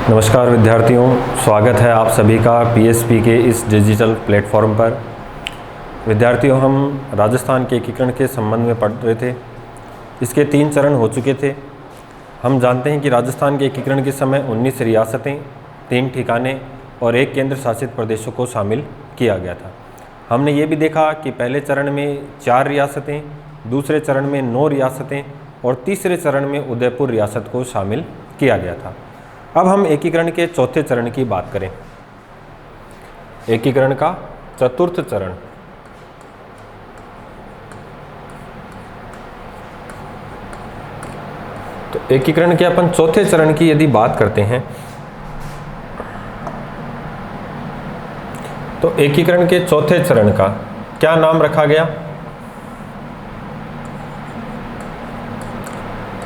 नमस्कार विद्यार्थियों, स्वागत है आप सभी का पीएसपी के इस डिजिटल प्लेटफॉर्म पर। विद्यार्थियों, हम राजस्थान के एकीकरण के संबंध में पढ़ रहे थे। इसके 3 चरण हो चुके थे। हम जानते हैं कि राजस्थान के एकीकरण के समय 19 रियासतें, 3 ठिकाने और 1 केंद्र शासित प्रदेशों को शामिल किया गया था। हमने ये भी देखा कि पहले चरण में 4 रियासतें, दूसरे चरण में 9 रियासतें और तीसरे चरण में उदयपुर रियासत को शामिल किया गया था। अब हम एकीकरण के चौथे चरण की बात करें। एकीकरण का चतुर्थ चरण। तो एकीकरण के अपन चौथे चरण की यदि बात करते हैं तो एकीकरण के चौथे चरण का क्या नाम रखा गया?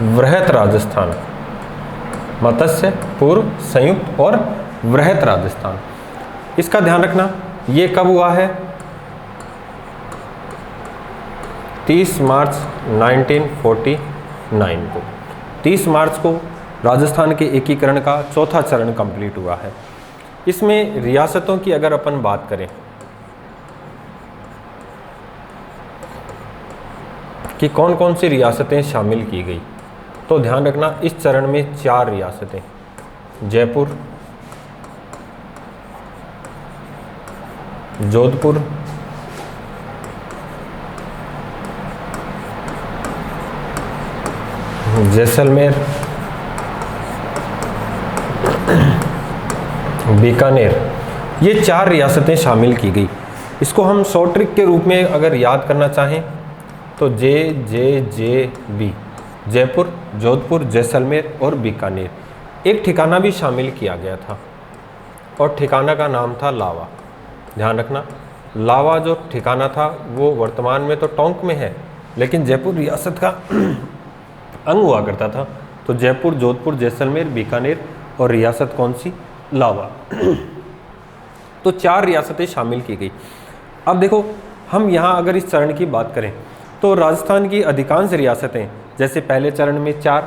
वृहत राजस्थान। मत्स्य, पूर्व, संयुक्त और वृहत राजस्थान। इसका ध्यान रखना, ये कब हुआ है? 30 मार्च 1949 को। 30 मार्च को राजस्थान के एकीकरण का चौथा चरण कंप्लीट हुआ है। इसमें रियासतों की अगर अपन बात करें कि कौन कौन सी रियासतें शामिल की गई, तो ध्यान रखना इस चरण में 4 रियासतें, जयपुर, जोधपुर, जैसलमेर, बीकानेर, ये 4 रियासतें शामिल की गई। इसको हम शॉर्ट ट्रिक के रूप में अगर याद करना चाहें तो JJJB, जयपुर, जोधपुर, जैसलमेर और बीकानेर। एक ठिकाना भी शामिल किया गया था और ठिकाना का नाम था लावा। ध्यान रखना, लावा जो ठिकाना था वो वर्तमान में तो टोंक में है, लेकिन जयपुर रियासत का अंग हुआ करता था। तो जयपुर, जोधपुर, जैसलमेर, बीकानेर और रियासत कौन सी? लावा। तो 4 रियासतें शामिल की गई। अब देखो, हम यहाँ अगर इस चरण की बात करें तो राजस्थान की अधिकांश रियासतें, जैसे पहले चरण में 4,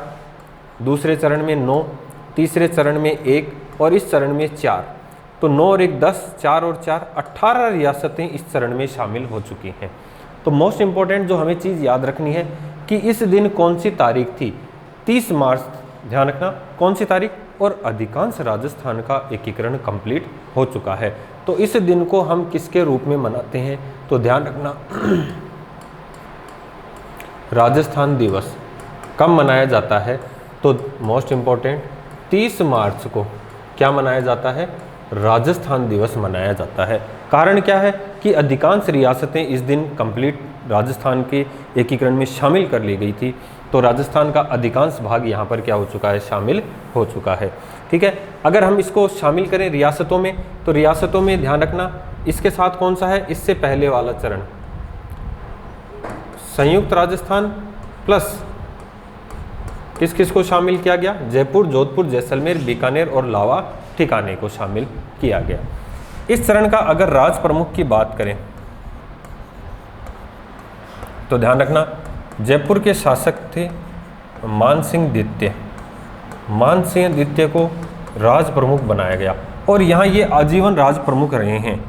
दूसरे चरण में 9, तीसरे चरण में 1 और इस चरण में 4, तो 9 और 1 10, 4 और 4 18 रियासतें इस चरण में शामिल हो चुकी हैं। तो मोस्ट इम्पॉर्टेंट जो हमें चीज़ याद रखनी है कि इस दिन कौन सी तारीख थी? 30 मार्च। ध्यान रखना कौन सी तारीख, और अधिकांश राजस्थान का एकीकरण कंप्लीट हो चुका है। तो इस दिन को हम किसके रूप में मनाते हैं? तो ध्यान रखना राजस्थान दिवस कब मनाया जाता है? तो मोस्ट इम्पॉर्टेंट 30 मार्च को क्या मनाया जाता है? राजस्थान दिवस मनाया जाता है। कारण क्या है कि अधिकांश रियासतें इस दिन कंप्लीट राजस्थान के एकीकरण में शामिल कर ली गई थी। तो राजस्थान का अधिकांश भाग यहाँ पर क्या हो चुका है? शामिल हो चुका है। ठीक है, अगर हम इसको शामिल करें रियासतों में, तो रियासतों में ध्यान रखना इसके साथ कौन सा है? इससे पहले वाला चरण, संयुक्त राजस्थान प्लस किस किस को शामिल किया गया? जयपुर, जोधपुर, जैसलमेर, बीकानेर और लावा ठिकाने को शामिल किया गया। इस चरण का अगर राज प्रमुख की बात करें तो ध्यान रखना जयपुर के शासक थे मानसिंह द्वितीय। मानसिंह द्वितीय को राज प्रमुख बनाया गया और यहाँ ये आजीवन राज प्रमुख रहे हैं।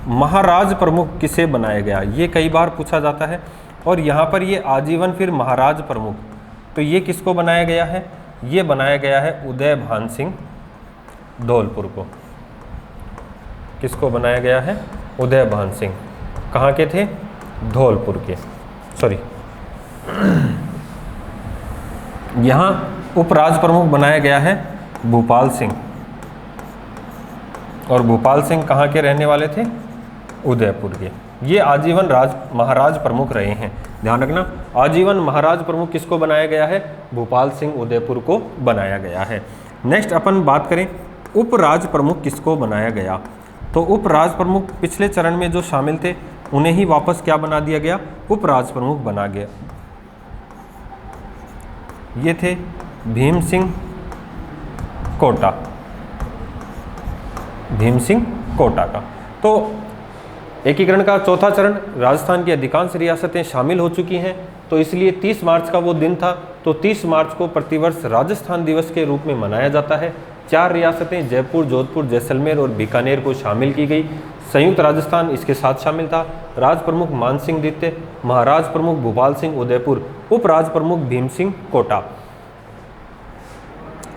महाराज प्रमुख किसे बनाया गया? ये कई बार पूछा जाता है। और यहाँ पर ये आजीवन फिर महाराज प्रमुख, तो ये किसको बनाया गया है? ये बनाया गया है उदय भान सिंह धौलपुर को। किसको बनाया गया है? उदय भान सिंह। कहाँ के थे? धौलपुर के। सॉरी, यहाँ उपराज प्रमुख बनाया गया है भूपाल सिंह, और भूपाल सिंह कहाँ के रहने वाले थे? उदयपुर के। ये आजीवन महाराज प्रमुख रहे हैं। ध्यान रखना, आजीवन महाराज प्रमुख किसको बनाया गया है? भूपाल सिंह उदयपुर को बनाया गया है। नेक्स्ट अपन बात करें उपराज प्रमुख किसको बनाया गया? तो उपराज प्रमुख पिछले चरण में जो शामिल थे उन्हें ही वापस क्या बना दिया गया? उपराज प्रमुख बना गया। ये थे भीम सिंह कोटा। भीम सिंह कोटा का। तो एकीकरण का चौथा चरण, राजस्थान की अधिकांश रियासतें शामिल हो चुकी हैं, तो इसलिए 30 मार्च का वो दिन था, तो तो 30 मार्च को प्रतिवर्ष राजस्थान दिवस के रूप में मनाया जाता है। 4 रियासतें जयपुर, जोधपुर, जैसलमेर और बीकानेर को शामिल की गई। संयुक्त राजस्थान इसके साथ शामिल था। राज प्रमुख मान सिंह द्वितीय, महाराज प्रमुख भूपाल सिंह उदयपुर, उपराज प्रमुख भीम सिंह कोटा।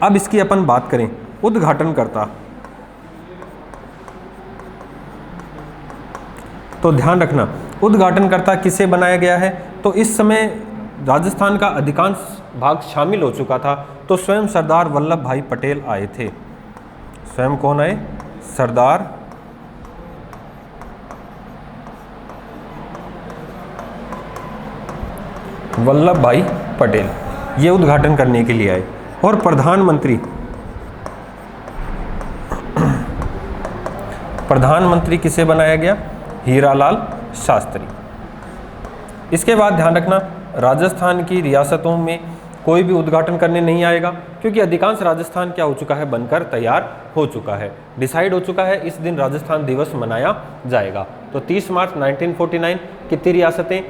अब इसकी अपन बात करें उद्घाटनकर्ता, तो ध्यान रखना उद्घाटनकर्ता किसे बनाया गया है। तो इस समय राजस्थान का अधिकांश भाग शामिल हो चुका था, तो स्वयं सरदार वल्लभ भाई पटेल आए थे। स्वयं कौन आए? सरदार वल्लभ भाई पटेल, ये उद्घाटन करने के लिए आए। और प्रधानमंत्री किसे बनाया गया? हीरालाल शास्त्री। इसके बाद ध्यान रखना राजस्थान की रियासतों में कोई भी उद्घाटन करने नहीं आएगा, क्योंकि अधिकांश राजस्थान क्या हो चुका है? बनकर तैयार हो चुका है, डिसाइड हो चुका है। इस दिन राजस्थान दिवस मनाया जाएगा। तो 30 मार्च 1949 कितनी रियासतें?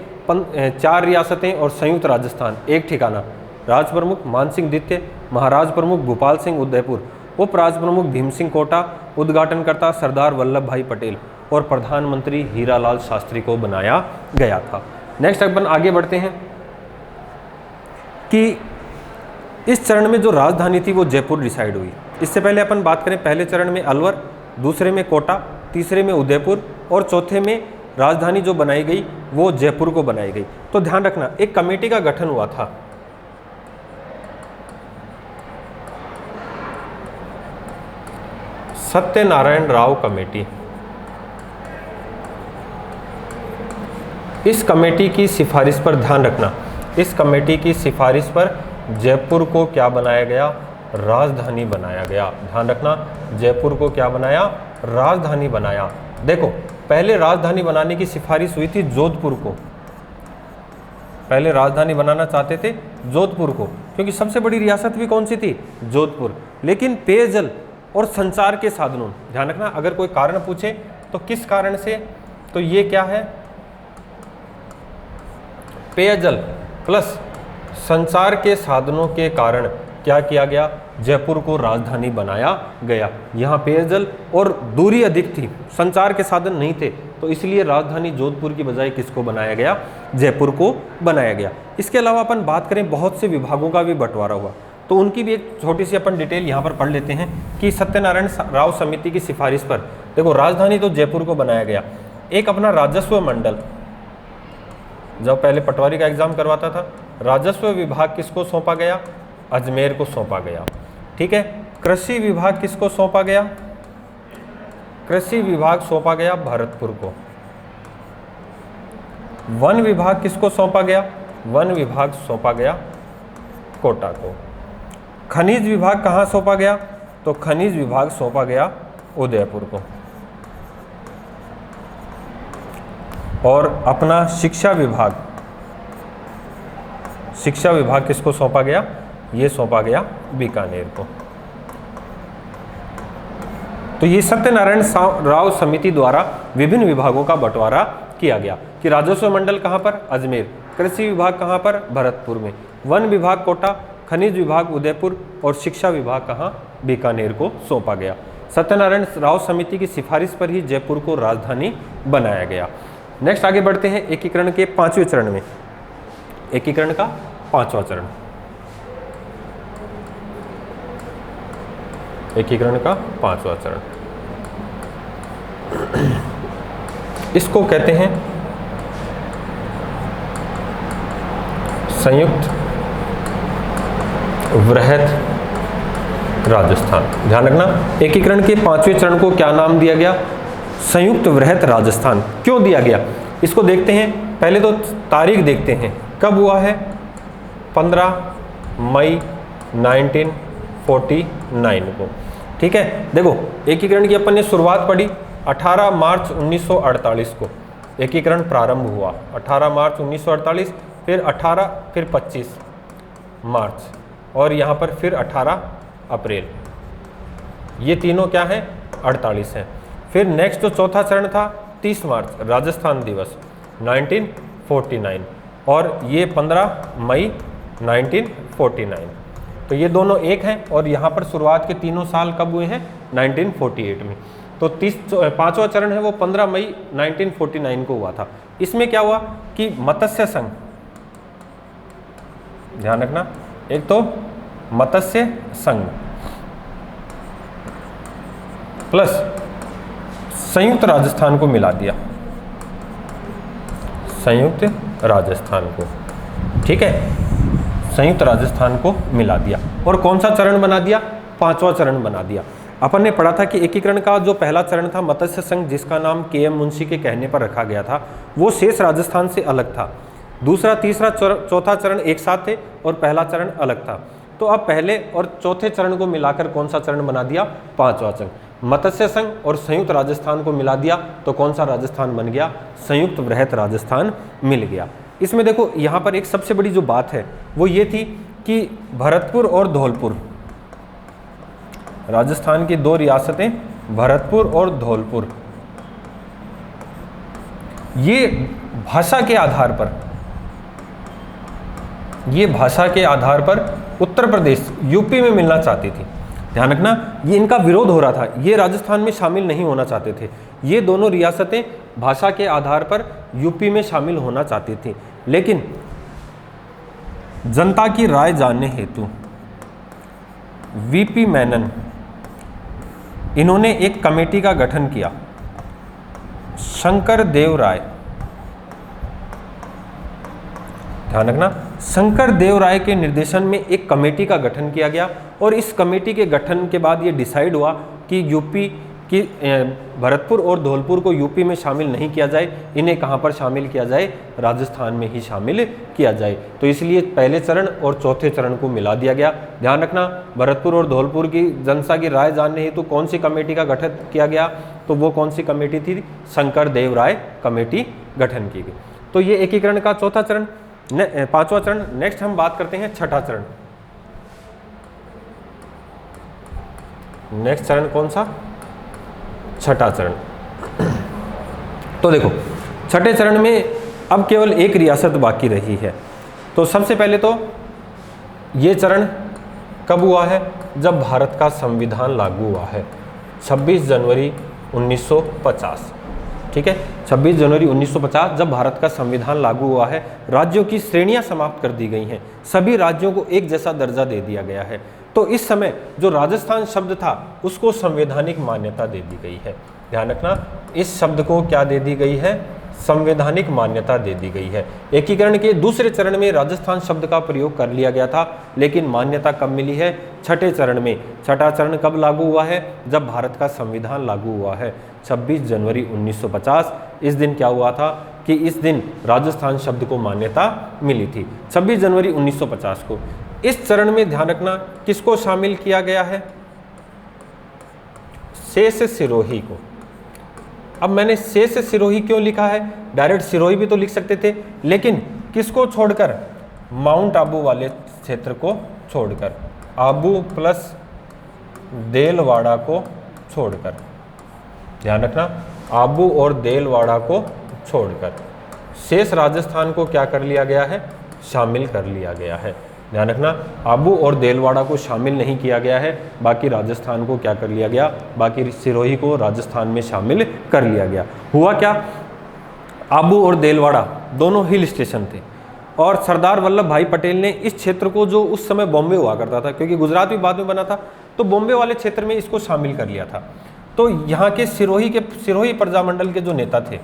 4 रियासतें और संयुक्त राजस्थान, एक ठिकाना। राज प्रमुख मान सिंह द्वितीय, महाराज प्रमुख भूपाल सिंह उदयपुर, उपराज प्रमुख भीम सिंह कोटा, उद्घाटनकर्ता सरदार वल्लभ भाई पटेल और प्रधानमंत्री हीरालाल शास्त्री को बनाया गया था। नेक्स्ट अपन आगे बढ़ते हैं कि इस चरण में जो राजधानी थी वो जयपुर डिसाइड हुई। इससे पहले अपन बात करें, पहले चरण में अलवर, दूसरे में कोटा, तीसरे में उदयपुर और चौथे में राजधानी जो बनाई गई वो जयपुर को बनाई गई। तो ध्यान रखना एक कमेटी का गठन हुआ था। सत्यनारायण राव कमेटी। इस कमेटी की सिफारिश पर ध्यान रखना, इस कमेटी की सिफारिश पर जयपुर को क्या बनाया गया? राजधानी बनाया गया। ध्यान रखना जयपुर को क्या बनाया? राजधानी बनाया। देखो पहले राजधानी बनाने की सिफारिश हुई थी जोधपुर को, पहले राजधानी बनाना चाहते थे जोधपुर को, क्योंकि सबसे बड़ी रियासत भी कौन सी थी? जोधपुर। लेकिन पेयजल और संचार के साधनों, ध्यान रखना अगर कोई कारण पूछे तो किस कारण से, तो ये क्या है? पेयजल प्लस संचार के साधनों के कारण क्या किया गया? जयपुर को राजधानी बनाया गया। यहाँ पेयजल और दूरी अधिक थी, संचार के साधन नहीं थे, तो इसलिए राजधानी जोधपुर की बजाय किसको बनाया गया? जयपुर को बनाया गया। इसके अलावा अपन बात करें बहुत से विभागों का भी बंटवारा हुआ, तो उनकी भी एक छोटी सी अपन डिटेल यहाँ पर पढ़ लेते हैं कि सत्यनारायण राव समिति की सिफारिश पर देखो राजधानी तो जयपुर को बनाया गया। एक अपना राजस्व मंडल, जब पहले पटवारी का एग्जाम करवाता था, राजस्व विभाग किसको सौंपा गया? अजमेर को सौंपा गया। ठीक है। कृषि विभाग किसको सौंपा गया? कृषि विभाग सौंपा गया भरतपुर को। वन विभाग किसको सौंपा गया? वन विभाग सौंपा गया कोटा को। खनिज विभाग कहाँ सौंपा गया? तो खनिज विभाग सौंपा गया उदयपुर को। और अपना शिक्षा विभाग, शिक्षा विभाग किसको सौंपा गया? ये सौंपा गया बीकानेर को। तो ये सत्यनारायण राव समिति द्वारा विभिन्न विभागों का बंटवारा किया गया कि राजस्व मंडल कहाँ पर? अजमेर। कृषि विभाग कहाँ पर? भरतपुर में। वन विभाग कोटा, खनिज विभाग उदयपुर और शिक्षा विभाग कहाँ? बीकानेर को सौंपा गया। सत्यनारायण राव समिति की सिफारिश पर ही जयपुर को राजधानी बनाया गया। नेक्स्ट आगे बढ़ते हैं एकीकरण के 5वें चरण में। एकीकरण का 5वां चरण, एकीकरण का 5वां चरण, इसको कहते हैं संयुक्त वृहत राजस्थान। ध्यान रखना एकीकरण के 5वें चरण को क्या नाम दिया गया? संयुक्त वृहत राजस्थान। क्यों दिया गया इसको देखते हैं। पहले तो तारीख देखते हैं, कब हुआ है? 15 मई 1949 को। ठीक है। देखो एकीकरण की अपन ने शुरुआत पढ़ी 18 मार्च 1948 को एकीकरण प्रारंभ हुआ। 18 मार्च 1948, फिर 18, फिर 25 मार्च और यहाँ पर फिर 18 अप्रैल। ये तीनों क्या हैं? 48 हैं। फिर नेक्स्ट जो चौथा चरण था 30 मार्च राजस्थान दिवस 1949 और ये 15 मई 1949 1949। तो ये दोनों एक हैं और यहाँ पर शुरुआत के तीनों साल कब हुए हैं? 1948 में। तो 5वां चरण है वो 15 मई 1949 को हुआ था। इसमें क्या हुआ कि मत्स्य संघ, ध्यान रखना, एक तो मत्स्य संघ प्लस संयुक्त राजस्थान को मिला दिया, संयुक्त राजस्थान को, ठीक है, संयुक्त राजस्थान को मिला दिया। और कौन सा चरण बना दिया? 5वां चरण बना दिया। अपन ने पढ़ा था कि एकीकरण का जो पहला चरण था मत्स्य संघ, जिसका नाम KM मुंशी के कहने पर रखा गया था, वो शेष राजस्थान से अलग था। दूसरा, तीसरा, चौथा चरण एक साथ थे और पहला चरण अलग था। तो अब पहले और चौथे चरण को मिलाकर कौन सा चरण बना दिया? 5वां चरण। मत्स्य संघ और संयुक्त राजस्थान को मिला दिया तो कौन सा राजस्थान बन गया? संयुक्त वृहत राजस्थान मिल गया। इसमें देखो यहाँ पर एक सबसे बड़ी जो बात है वो ये थी कि भरतपुर और धौलपुर, राजस्थान की दो रियासतें भरतपुर और धौलपुर, ये भाषा के आधार पर, ये भाषा के आधार पर उत्तर प्रदेश यूपी में मिलना चाहती थी। ध्यान रखना, ये इनका विरोध हो रहा था, ये राजस्थान में शामिल नहीं होना चाहते थे। ये दोनों रियासतें भाषा के आधार पर यूपी में शामिल होना चाहती थी, लेकिन जनता की राय जानने हेतु VP मेनन, इन्होंने एक कमेटी का गठन किया। शंकर देव राय, ध्यान रखना, शंकर देव राय के निर्देशन में एक कमेटी का गठन किया गया और इस कमेटी के गठन के बाद ये डिसाइड हुआ कि यूपी की भरतपुर और धौलपुर को यूपी में शामिल नहीं किया जाए, इन्हें कहाँ पर शामिल किया जाए? राजस्थान में ही शामिल किया जाए। तो इसलिए पहले चरण और चौथे चरण को मिला दिया गया। ध्यान रखना, भरतपुर और धौलपुर की जनता की राय जानने हेतु कौन सी कमेटी का गठन किया गया? तो वो कौन सी कमेटी थी? शंकर देव राय कमेटी गठन की गई। तो ये एकीकरण का चौथा चरण, 5वां चरण। नेक्स्ट हम बात करते हैं छठा चरण। नेक्स्ट चरण कौन सा? छठा चरण। तो देखो, छठे चरण में अब केवल एक रियासत बाकी रही है। तो सबसे पहले तो ये चरण कब हुआ है? जब भारत का संविधान लागू हुआ है, 26 जनवरी 1950। ठीक है, 26 जनवरी 1950 जब भारत का संविधान लागू हुआ है, राज्यों की श्रेणियां समाप्त कर दी गई हैं, सभी राज्यों को एक जैसा दर्जा दे दिया गया है। तो इस समय जो राजस्थान शब्द था उसको संवैधानिक मान्यता दे दी गई है। ध्यान रखना, इस शब्द को क्या दे दी गई है? संवैधानिक मान्यता दे दी गई है। एकीकरण के दूसरे चरण में राजस्थान शब्द का प्रयोग कर लिया गया था, लेकिन मान्यता कब मिली है? छठे चरण में। छठा चरण कब लागू हुआ है? जब भारत का संविधान लागू हुआ है, 26 जनवरी 1950। इस दिन क्या हुआ था कि इस दिन राजस्थान शब्द को मान्यता मिली थी, 26 जनवरी 1950 को। इस चरण में ध्यान रखना किसको शामिल किया गया है? शेष सिरोही को। अब मैंने शेष सिरोही क्यों लिखा है? डायरेक्ट सिरोही भी तो लिख सकते थे, लेकिन किसको छोड़कर? माउंट आबू वाले क्षेत्र को छोड़कर, आबू प्लस देलवाड़ा को छोड़कर। ध्यान रखना, आबू और देलवाड़ा को छोड़कर शेष राजस्थान को क्या कर लिया गया है? शामिल कर लिया गया है। ध्यान रखना, आबू और देलवाड़ा को शामिल नहीं किया गया है, बाकी राजस्थान को क्या कर लिया गया? बाकी सिरोही को राजस्थान में शामिल कर लिया गया। हुआ क्या? आबू और देलवाड़ा दोनों हिल स्टेशन थे और सरदार वल्लभ भाई पटेल ने इस क्षेत्र को, जो उस समय बॉम्बे हुआ करता था, क्योंकि गुजरात भी बाद में बना था, तो बॉम्बे वाले क्षेत्र में इसको शामिल कर लिया था। तो यहाँ के सिरोही प्रजामंडल के जो नेता थे,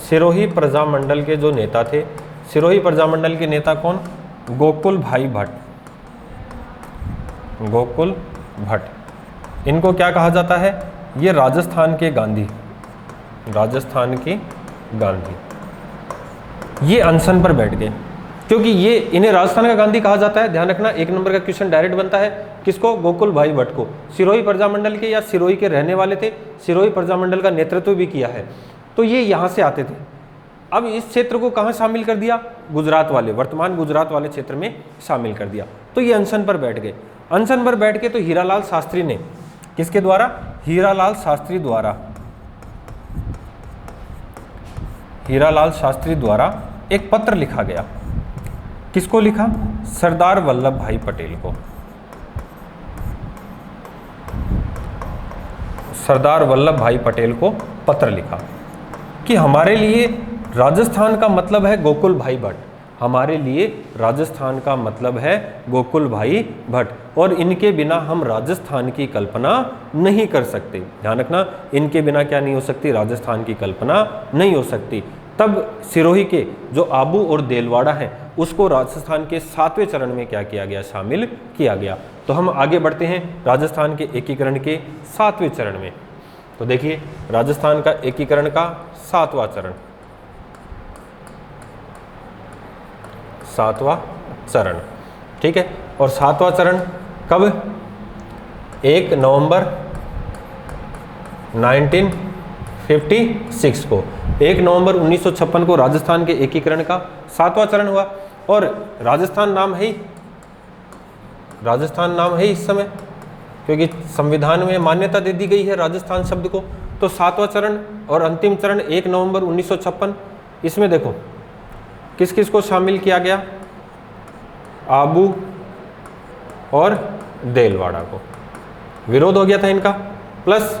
सिरोही प्रजामंडल के जो नेता थे, सिरोही प्रजामंडल के नेता कौन? गोकुल भाई भट्ट। गोकुल भट्ट, इनको क्या कहा जाता है? ये राजस्थान के गांधी, राजस्थान के गांधी। ये अनशन पर बैठ गए, क्योंकि ये इन्हें राजस्थान का गांधी कहा जाता है। ध्यान रखना, 1 नंबर का क्वेश्चन डायरेक्ट बनता है। किसको? गोकुल भाई भट्ट को। सिरोही प्रजामंडल के या सिरोही के रहने वाले थे, सिरोही प्रजामंडल का नेतृत्व भी किया है। तो ये यहाँ से आते थे। अब इस क्षेत्र को कहाँ शामिल कर दिया? गुजरात वाले, वर्तमान गुजरात वाले क्षेत्र में शामिल कर दिया। तो ये अनशन पर बैठ गए। अनशन पर बैठ के तो हीरालाल शास्त्री ने, किसके द्वारा? हीरालाल शास्त्री द्वारा, हीरालाल शास्त्री द्वारा एक पत्र लिखा गया। किसको लिखा? सरदार वल्लभ भाई पटेल को। सरदार वल्लभ भाई पटेल को पत्र लिखा कि हमारे लिए राजस्थान का मतलब है गोकुल भाई भट्ट, हमारे लिए राजस्थान का मतलब है गोकुल भाई भट्ट, और इनके बिना हम राजस्थान की कल्पना नहीं कर सकते। ध्यान रखना, इनके बिना क्या नहीं हो सकती? राजस्थान की कल्पना नहीं हो सकती। तब सिरोही के जो आबू और देलवाड़ा हैं उसको राजस्थान के 7वें चरण में क्या किया गया? शामिल किया गया। तो हम आगे बढ़ते हैं राजस्थान के एकीकरण के 7वें चरण में। तो देखिए राजस्थान का एकीकरण का 7वां चरण, 7वां चरण, ठीक है। और 7वां चरण कब? 1 नवंबर 1956 को, 1 नवंबर 1956 को राजस्थान के एकीकरण का 7वां चरण हुआ। और राजस्थान नाम है इस समय, क्योंकि संविधान में मान्यता दे दी गई है राजस्थान शब्द को। तो 7वां चरण और अंतिम चरण 1 नवंबर 1956, इसमें देखो किस किस को शामिल किया गया? आबू और देलवाड़ा को। विरोध हो गया था इनका, प्लस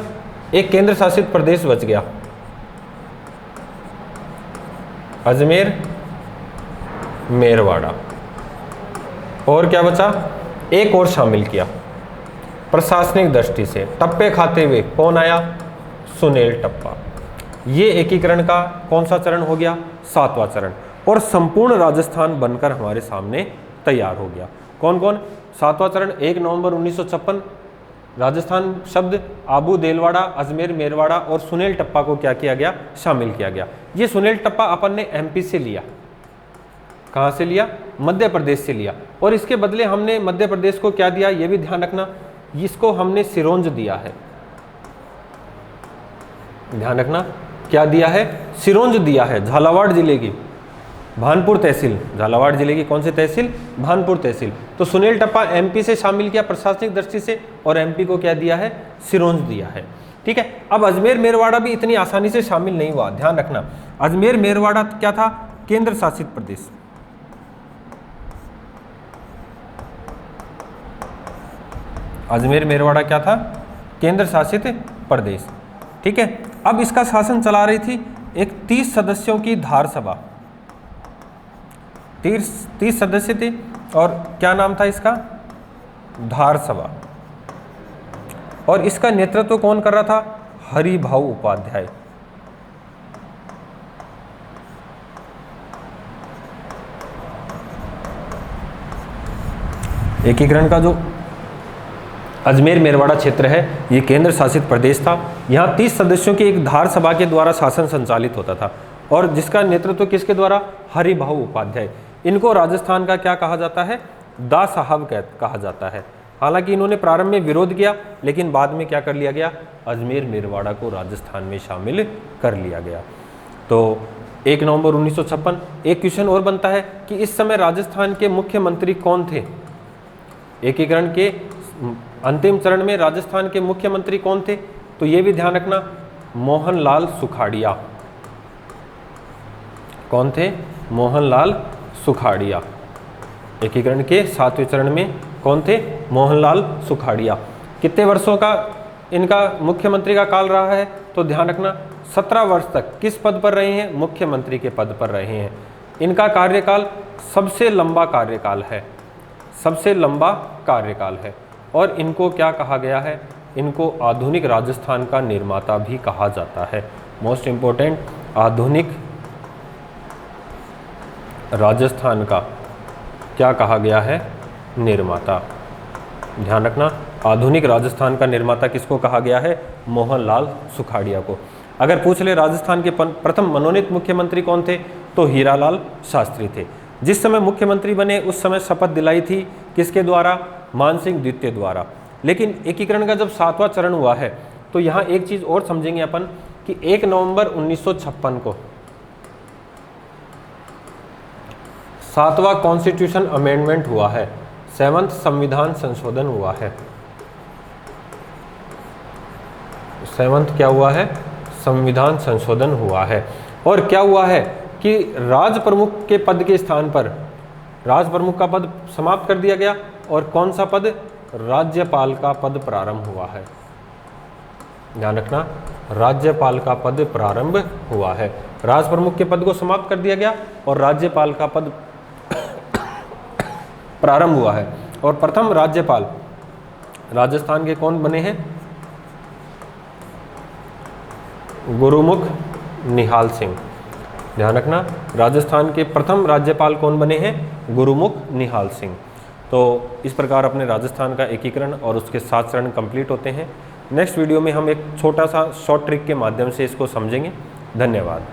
एक केंद्र शासित प्रदेश बच गया, अजमेर मेरवाड़ा। और क्या बचा? एक और शामिल किया प्रशासनिक दृष्टि से टप्पे खाते हुए। कौन आया? सुनील टप्पा। ये एकीकरण का कौन सा चरण हो गया? 7वां चरण। और संपूर्ण राजस्थान बनकर हमारे सामने तैयार हो गया। कौन कौन? 7वां चरण 1 नवंबर 1956, राजस्थान शब्द आबू देलवाड़ा, अजमेर मेरवाड़ा और सुनील टप्पा को क्या किया गया? शामिल किया गया। ये सुनील टप्पा अपन ने एमपी से लिया। कहाँ से लिया? मध्य प्रदेश से लिया। और इसके बदले हमने मध्य प्रदेश को क्या दिया? ये भी ध्यान रखना, इसको हमने सिरोंज दिया है। ध्यान रखना, क्या दिया है? सिरोंज दिया है। झालावाड़ जिले की भानपुर तहसील, झालावाड़ जिले की कौन सी तहसील? भानपुर तहसील। तो सुनील टप्पा एमपी से शामिल किया प्रशासनिक दृष्टि से, और एमपी को क्या दिया है? सिरोंज दिया है। ठीक है। अब अजमेर मेरवाड़ा भी इतनी आसानी से शामिल नहीं हुआ, ध्यान रखना। अजमेर मेरवाड़ा क्या था? केंद्र शासित प्रदेश। अजमेर मेरवाड़ा क्या था? केंद्र शासित प्रदेश। ठीक है। अब इसका शासन चला रही थी एक 30 सदस्यों की धार सभा। 30 सदस्य थे, और क्या नाम था इसका? धार सभा। और इसका नेतृत्व कौन कर रहा था? हरिभाऊ उपाध्याय। एकीकरण का जो अजमेर मेरवाड़ा क्षेत्र है ये केंद्र शासित प्रदेश था। यहाँ 30 सदस्यों की एक धार सभा के द्वारा शासन संचालित होता था, और जिसका नेतृत्व किसके द्वारा? हरिभाऊ उपाध्याय। इनको राजस्थान का क्या कहा जाता है? दा साहब कहा जाता है। हालांकि इन्होंने प्रारंभ में विरोध किया, लेकिन बाद में क्या कर लिया गया? अजमेर मेरवाड़ा को राजस्थान में शामिल कर लिया गया। तो 1 नवंबर 1956। एक क्वेश्चन और बनता है कि इस समय राजस्थान के मुख्यमंत्री कौन थे? एकीकरण के अंतिम चरण में राजस्थान के मुख्यमंत्री कौन थे? तो ये भी ध्यान रखना, मोहनलाल सुखाड़िया। कौन थे? मोहनलाल सुखाड़िया। एकीकरण के 7वें चरण में कौन थे? मोहनलाल सुखाड़िया। कितने वर्षों का इनका मुख्यमंत्री का काल रहा है? तो ध्यान रखना 17 वर्ष तक किस पद पर रहे हैं? मुख्यमंत्री के पद पर रहे हैं। इनका कार्यकाल सबसे लंबा कार्यकाल है, सबसे लंबा कार्यकाल है। और इनको क्या कहा गया है? इनको आधुनिक राजस्थान का निर्माता भी कहा जाता है। मोस्ट इंपॉर्टेंट, आधुनिक राजस्थान का क्या कहा गया है? निर्माता। ध्यान रखना, आधुनिक राजस्थान का निर्माता किसको कहा गया है? मोहनलाल सुखाड़िया को। अगर पूछ ले राजस्थान के प्रथम मनोनीत मुख्यमंत्री कौन थे? तो हीरालाल शास्त्री थे। जिस समय मुख्यमंत्री बने उस समय शपथ दिलाई थी किसके द्वारा? मानसिंह द्वितीय द्वारा। लेकिन एकीकरण का जब 7वां चरण हुआ है तो यहाँ एक चीज और समझेंगे अपन कि 1 नवंबर 1956 को 7वां कॉन्स्टिट्यूशन अमेंडमेंट हुआ है, 7वां संविधान संशोधन हुआ है। 7वां क्या हुआ है? संविधान संशोधन हुआ है। और क्या हुआ है कि राज प्रमुख के पद के स्थान पर राज प्रमुख का पद समाप्त कर दिया गया और कौन सा पद, राज्यपाल का पद प्रारंभ हुआ है। ध्यान रखना, राज्यपाल का पद प्रारंभ हुआ है। राज प्रमुख के पद को समाप्त कर दिया गया और राज्यपाल का पद प्रारंभ हुआ है। और प्रथम राज्यपाल राजस्थान के कौन बने हैं, गुरुमुख निहाल सिंह। ध्यान रखना, राजस्थान के प्रथम राज्यपाल कौन बने हैं, गुरुमुख निहाल सिंह। तो इस प्रकार अपने राजस्थान का एकीकरण और उसके 7 चरण कंप्लीट होते हैं। नेक्स्ट वीडियो में हम एक छोटा सा शॉर्ट ट्रिक के माध्यम से इसको समझेंगे। धन्यवाद।